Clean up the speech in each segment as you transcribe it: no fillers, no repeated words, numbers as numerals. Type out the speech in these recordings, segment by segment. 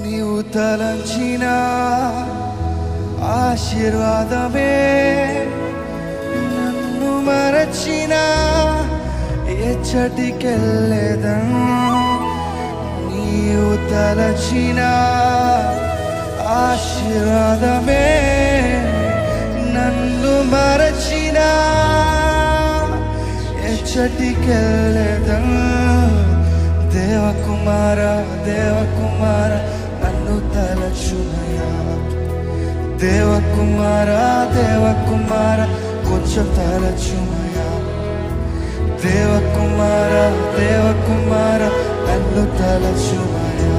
నీవు తలంచిన ఆశీర్వాదమే నన్ను మరచిన ఎచ్చటికెళ్ళేదను. నీవు తలచిన ఆశీర్వాదమే నన్ను మరచిన ఎచ్చటికెళ్ళేదను. దేవకుమార దేవకుమార నన్ను తలచునయా. దేవకుమార దేవకుమార కొంచెం తలచుమయా. దేవకుమార దేవకుమార నన్ను తలచుమయా.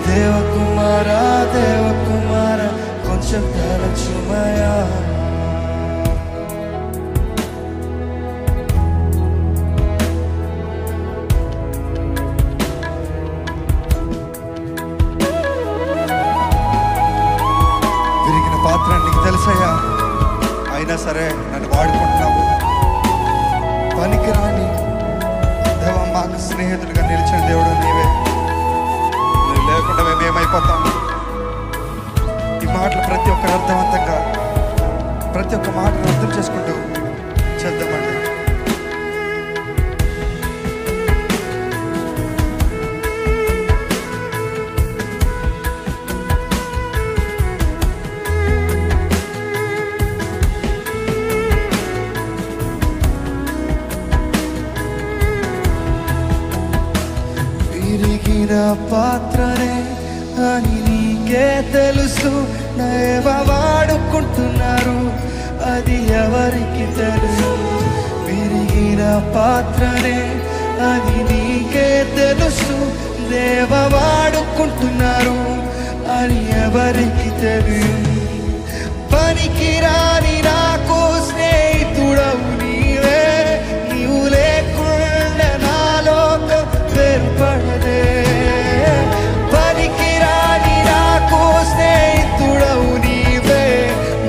దేవకుమార దేవకుమార కొంచెం తలచుమయా. విరిగిన పాత్ర నీకు తెలుసయ్యా, అయినా సరే నన్ను వాడుకుంటున్నావు. పనికిరాని దేవా, మాకు స్నేహితుడిగా నిలిచిన దేవుడు నీవే. నువ్వు లేకుండా మేము ఏమైపోతాము? ఈ మాటలు ప్రతి ఒక్కరు అర్థవంతంగా ప్రతి ఒక్క మాటను అర్థం చేసుకుంటూ చేద్దామండి. విరిగిన పాత్రనే అని నీకే తెలుసు. నేవ వాడుకుంటున్నారు, అది ఎవరికి తెలుసు? విరిగిన పాత్రనే అది నీకే తెలుసు. దేవ వాడుకుంటున్నారు, అది ఎవరికి తెలుసు? పనికిరాని నాకు స్నేహితుడవు నీవే. నీవు లేకుండా నా లోకం వేరుపడదే. పనికిరాని నాకు స్నేహితుడవు నీవే.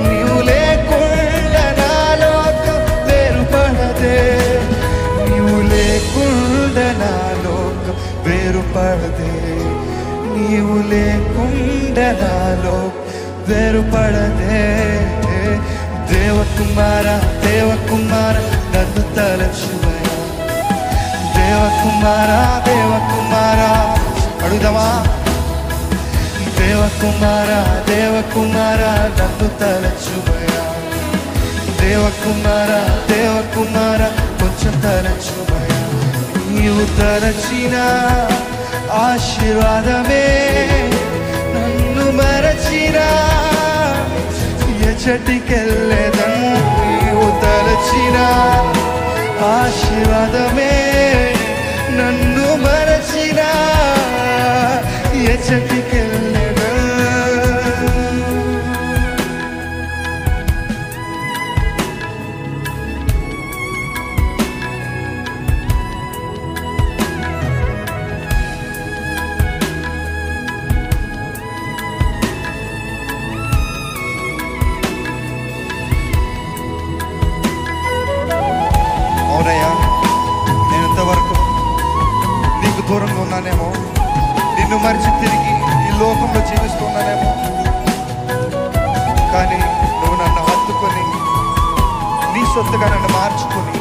నీవు లేకుండా నా లోకం వేరుపడదే. నీవు లేకుండా నా లోకం వేరుపడదే. నీవు లేకుండా నా లోకం వేరుపడదే. దేవకుమార దేవకుమార నన్ను తలచుమయా. దేవకుమార దేవకుమార అడుగుదామా? దేవకుమార దేవకుమార నన్ను తలచుమయా. దేవకుమార దేవకుమార కొంచెం తలచుమయా. నీవు తలచిన ఆశీర్వాదమే నన్ను మరచిన ఎచ్చటికెళ్ళేదను. నీవు తలచిన ఆశీర్వాదమే నన్ను మరచిన ఎచ్చటికెళ్ళేదను. అవునయ్యా, నేను ఇంతవరకు నీకు దూరంగా ఉన్నానేమో, నిన్ను మరిచి తిరిగి ఈ లోకంలో జీవిస్తున్నానేమో. కానీ నువ్వు నన్ను హత్తుకొని నీ సొత్తుగా నన్ను మార్చుకొని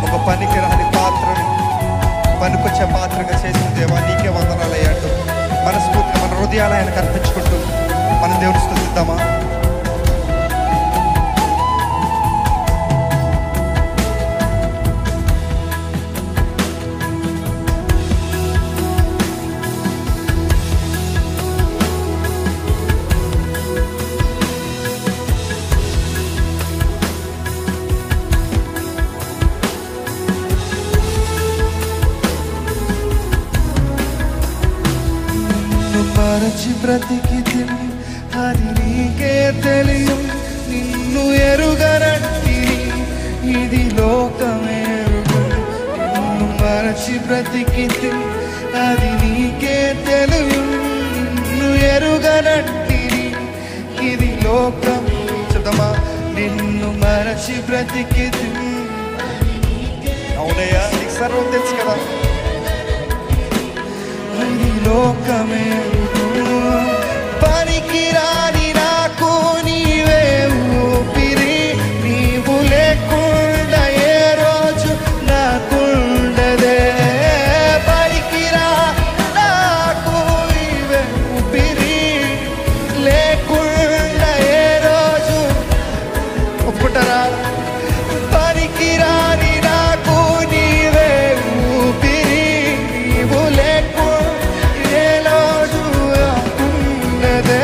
ఒక పనికి రాని పాత్రను పనికొచ్చే పాత్రగా చేసిన దేవా, నీకే వందనాలయ్యాడు. మనస్ఫూర్తిగా మన హృదయాలు ఆయనకు అర్పించుకుంటూ మనం దేవుని స్తుతిద్దామా? మరచి బ్రతికితిని, అది నీకే తెలియం. నిన్ను ఎరుగనట్టిని, ఇది లోకమేరుగు. నిన్ను మరచి బ్రతికితిని, అది నీకే తెలియం. నిన్ను ఎరుగనట్టిని, ఇది లోకం. చెప్తామా? నిన్ను మరచి బ్రతికితిని. అవునయ్యా, నీకు సర్వం తెలుసు కదా. లోకమే పనికిరాని నాకు నీవే ఊపిరి, నీవు లేకుండా ఏ రోజు నాకుండదే. పనికిరా నాకు నీవే ఊపిరి, లేకుండా ఏ రోజు ఒప్పుకుంటారా? పనికిరాని నాకు నీవే ఊపిరి, నీవు లేకుండా ఏ రోజు నాకుండదే.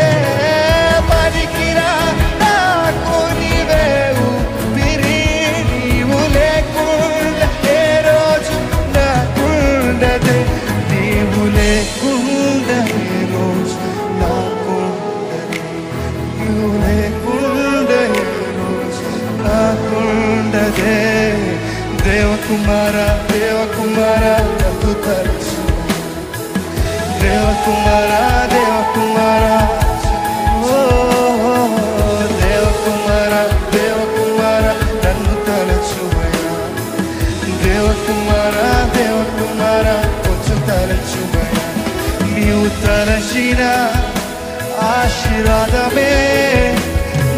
పనికిరా నాకు నీవే ఊపిరి, నీవు లేకుండా ఏ రోజు నాకుండదే. నీవు లేకుండా ఏ రోజు నాకుండదే. నీవు లేకుండా ఏ రోజు నాకుండదే. దేవకుమార దేవకుమార నన్ను తలచు, దేవకుమార దేవకుమార, ఓ దేవకుమార దేవకుమార నన్ను తలచుమయ్యా. దేవకుమార దేవకుమార కొంచెం తలచుమయ్యా. నీవు తలచిన ఆశీర్వాదమే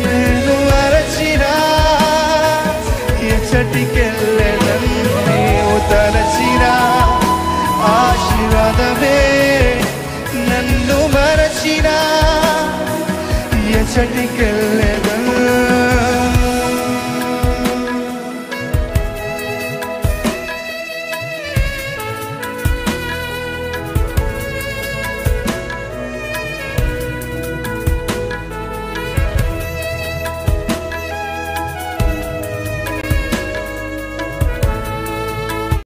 నేను అరచిన ఎచ్చటికెళ్ళెదను. నీవు తలచిన ఆశీర్వాదమే నన్ను మరచిన ఎచ్చటికెళ్ళె